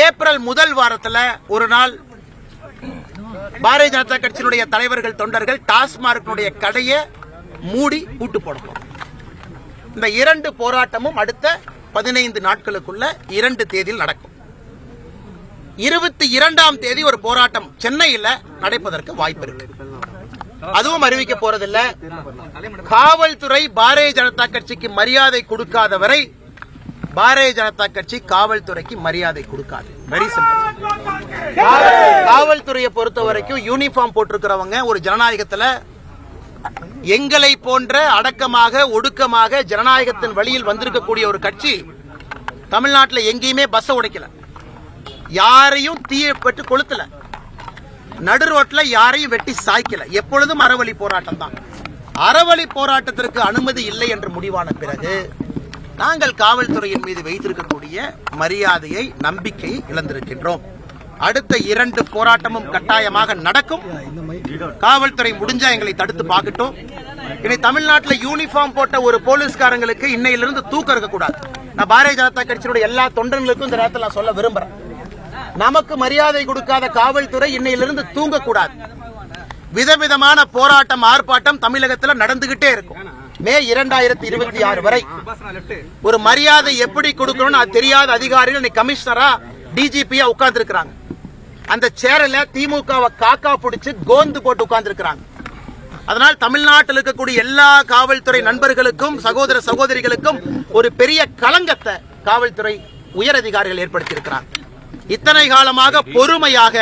April முதல் வாரத்தில் ஒரு நாள் பாரதிய ஜனதா கட்சியினுடைய தலைவர்கள் தொண்டர்கள் டாஸ்மார்க்கினுடைய கடையை மூடி பூட்டு போடணும். இந்த 2 போராட்டமும் அடுத்த 15 நாட்களுக்குள்ள 2 தேதியில் நடக்கும். 22ஆம் தேதி ஒரு போராட்டம் சென்னையில் நடப்பதற்கு வாய்ப்பு இருக்கு. அதுவும் அறிவிக்க போறதில்ல. காவல்துறை பாரதிய ஜனதா கட்சிக்கு மரியாதை கொடுக்காத வரை பாரதிய ஜனதா கட்சி காவல்துறைக்கு மரியாதை கொடுக்காது. Very simple. காவல்துறையை பொறுத்த வரைக்கும் யூனிஃபார்ம் போட்டிருக்கிறவங்க ஒரு ஜனநாயகத்தில் எங்களை போன்ற அடக்கமாக ஒடுக்கமாக ஜனநாயகத்தின் வழியில் வந்திருக்கக்கூடிய ஒரு கட்சி தமிழ்நாட்டில் எங்கேயுமே பஸ் உடைக்கல, யாரையும் தீயை பெற்று கொளுத்தல, நடு ரோட்டில் யாரையும் வெட்டி சாய்க்கல. எப்பொழுதும் அறவழி போராட்டம் தான். அறவழி போராட்டத்திற்கு அனுமதி இல்லை என்று முடிவான பிறகு நாங்கள் காவல்துறையின் மீது வைத்திருக்கக்கூடிய மரியாதையை நம்பிக்கையை இழந்திருக்கின்றோம். அடுத்த 2 போராட்டமும் கட்டாயமாக நடக்கும். காவல்துறை முடிஞ்சா எங்களை தடுத்து பார்க்கட்டும். இனி தமிழ்நாட்டில் யூனிஃபார்ம் போட்ட ஒரு போலீஸ்காரங்களுக்கு இன்னையிலிருந்து தூக்கம் இருக்கக்கூடாது. நான் பாரதிய ஜனதா கட்சியினுடைய எல்லா தொண்டர்களுக்கும் இந்த நேரத்தில் நான் சொல்ல விரும்புறேன். நமக்கு மரியாதை கொடுக்காத காவல்துறை இன்னையிலிருந்து தூங்கக்கூடாது. விதவிதமான போராட்டம் ஆர்ப்பாட்டம் தமிழகத்தில் நடந்துகிட்டே இருக்கும். மே 2026 வரை ஒரு மரியாதை எப்படி கொடுக்கணும்னு அது தெரியாத அதிகாரிகள் கமிஷனரா டிஜிபியா உட்கார்ந்து இருக்கிறாங்க. அந்த சேரில் திமுகவை காக்கா பிடிச்சு கோந்து போட்டு உட்கார்ந்து இருக்கிறாங்க. அதனால் தமிழ்நாட்டில் இருக்கக்கூடிய எல்லா காவல்துறை நண்பர்களுக்கும் சகோதர சகோதரிகளுக்கும் ஒரு பெரிய களங்கத்தை காவல்துறை உயர் அதிகாரிகள் ஏற்படுத்தி இருக்கிறாங்க. இத்தனை காலமாக பொறுமையாக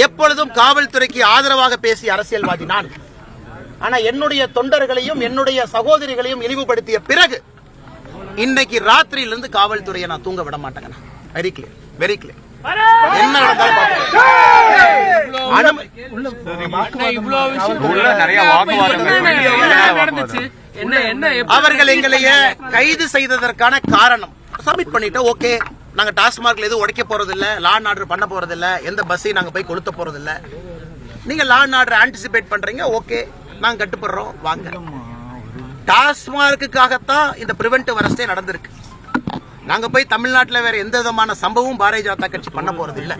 எப்பொழுதும் காவல்துறைக்கு ஆதரவாக பேசிய அரசியல்வாதி நான். ஆனா என்னுடைய தொண்டர்களையும் என்னுடைய சகோதரிகளையும் இழிவுபடுத்திய பிறகு இன்னைக்கு ராத்திரியிலிருந்து காவல்துறையை நான் தூங்க விட மாட்டேங்க. Very clear, very clear. என்ன நடந்தாலும் அவர்கள் எங்களையே கைது செய்ததற்கான காரணம் சப்மிட் பண்ணிட்டு ஓகே, நாங்க டாஸ்மார்க்ல எதுவும் உடைக்க போறதில்ல, லா அண்ட் ஆர்டர் பண்ண போறதில்ல, எந்த பஸ்ஸையும் நாங்க போய் கொளுத்த போறதில்ல, நீங்க லா அண்ட் ஆர்டர் ஆன்டிசிபேட் பண்றீங்க, ஓகே நாங்க கட்டுப்படுறோம் வாங்க. டாஸ்மார்க்குக்காகத்தான் இந்த பிரிவென்டிவ் அரெஸ்டே நடந்திருக்கு. நாங்க போய் தமிழ்நாட்டில் வேற எந்த விதமான சம்பவம் பாரதிய ஜனதா கட்சி பண்ண போறது இல்ல.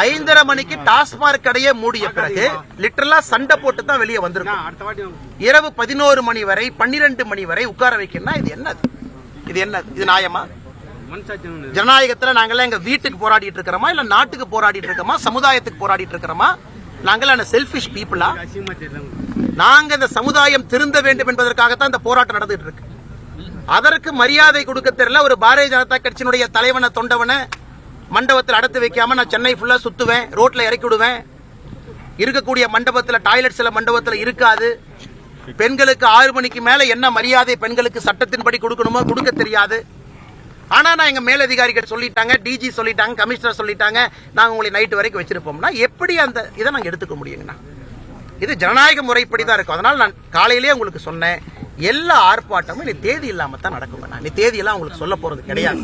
5:30 மணிக்கு டாஸ்மார்க் கடையே மூடிய பிறகு லிட்டரலா சண்டை போட்டு தான் வெளியே வந்திருக்கோம். இரவு 11 மணி வரை 12 மணி வரை உட்கார வைக்கணும்னா இது என்னது? இது என்னது? இது நியாயமா? ஜனநாயகத்தில் நாங்களாம் எங்க வீட்டுக்கு போராடிட்டு இருக்கிறோமா, இல்ல நாட்டுக்கு போராடிட்டு இருக்கிறோமா, சமுதாயத்துக்கு போராடிட்டு இருக்கிறோமா? நாங்கள் செல்ஃபிஷ் பீப்புளா? நாங்க இந்த சமுதாயம் திருந்த வேண்டும் என்பதற்காகத்தான் இந்த போராட்டம் நடந்துட்டு இருக்கு. அதற்கு மரியாதை கொடுக்க தெரியல ஒரு பாரதிய ஜனதா கட்சியினுடைய தலைவனை தொண்டவனை மண்டபத்தில் அடைத்து வைக்காம நான் சென்னை ஃபுல்லா சுத்துவேன், ரோட்ல இறக்கி விடுவேன். இருக்கக்கூடிய மண்டபத்தில் டாய்லெட் சில மண்டபத்தில் இருக்காது. பெண்களுக்கு 6 மணிக்கு மேல என்ன மரியாதை பெண்களுக்கு சட்டத்தின்படி கொடுக்கணுமோ கொடுக்க தெரியாது. ஆனா நான் எங்க மேலதிகாரிகள் சொல்லிட்டாங்க, டிஜி சொல்லிட்டாங்க, கமிஷனர் சொல்லிட்டாங்க, நாங்க உங்களை நைட்டு வரைக்கும் வச்சிருப்போம்னா எப்படி அந்த இதை நாங்க எடுத்துக்க முடியுங்கண்ணா? இது ஜனநாயக முறைப்படி தான் இருக்கும். அதனால நான் காலையிலேயே உங்களுக்கு சொன்னேன், எல்லா ஆர்ப்பாட்டமும் நீ தேதி இல்லாம தான் நடக்குங்க. நீ தேதி எல்லாம் உங்களுக்கு சொல்ல போறது கிடையாது.